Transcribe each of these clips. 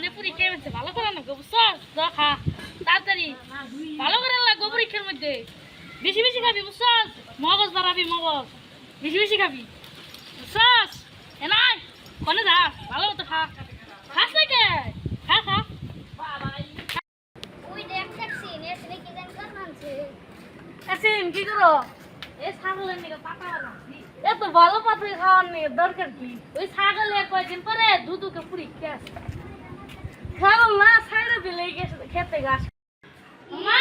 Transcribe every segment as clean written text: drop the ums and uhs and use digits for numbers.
সামনে পরীক্ষা হচ্ছে ভালো করে না বুঝছস খা তাড়াতাড়ি ভালো করে লাগবো পরীক্ষার মধ্যে বেশি বেশি খাবি বুঝছস মগজ বাড়াবি মগজ বেশি বেশি খাবি বুঝছস এ নাই কোনে যা ভালো মতো খা খাস না কে খা খা ওই দেখ ট্যাক্সি এসে কি জান কর মানছে আসিন কি করো এই ছাগলের নিকে পাতা বানাচ্ছি এত ভালো পাতা খাওয়ার নিয়ে দরকার কি ওই ছাগলে কয়েকদিন পরে দুধুকে পরীক্ষা আছে ছাগল না ছাইড়ে দিলে গেছে খেতে গাছ মা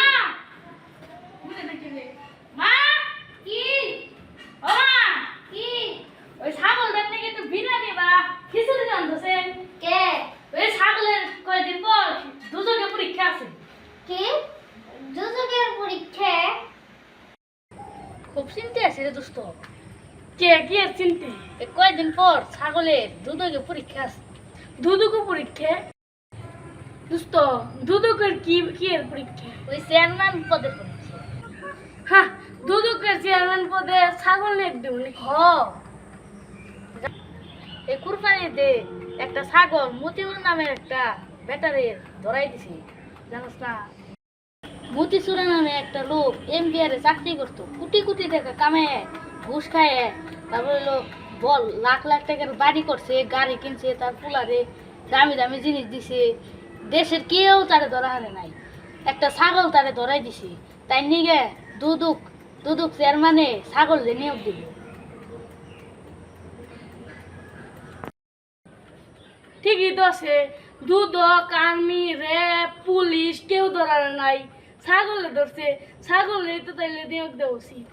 মা কি ও মা কি ওই ছাগলটার নিকে একটু বিনা দিবা খিচুড়ি রান্ধছেন কে ওই ছাগলের কয়েকদিন পর দুধুকে পরীক্ষা আছে কি দুজকের পরীক্ষা খুব চিন্তা আছে রে দোস্ত কে কি আর চিন্তা কয়েকদিন পর ছাগলের দুধকে পরীক্ষা আছে দুধকে পরীক্ষা দোস্ত দুধকের কি কি এর পরীক্ষা ওই চেয়ারম্যান পদের পরীক্ষা হ্যাঁ দুধকের চেয়ারম্যান পদে ছাগল নেক দেবনি হ এই কুরবানিতে একটা ছাগল মতিউর নামের একটা ব্যাটারে ধরাই দিছি জানোস না মতিচুরা নামে একটা লোক এমবিআরে চাকরি করতো কোটি কোটি টাকা কামে ঘুষ খায় তারপরে লোক বল লাখ লাখ টাকার বাড়ি করছে গাড়ি কিনছে তার পোলারে দামি দামি জিনিস দিছে দেশের কেউ তারে ধরা হারে নাই একটা ছাগল তারে ধরাই দিছে তাই নিগে দুদুক দুদুক চেয়ারম্যানে ছাগল যে নিয়োগ দিল ঠিকই তো আছে দুদক আর্মি র্যাব পুলিশ কেউ ধরার নাই ছাগলে ধরছে ছাগলে তো তাইলে নিয়োগ দেওয়া উচিত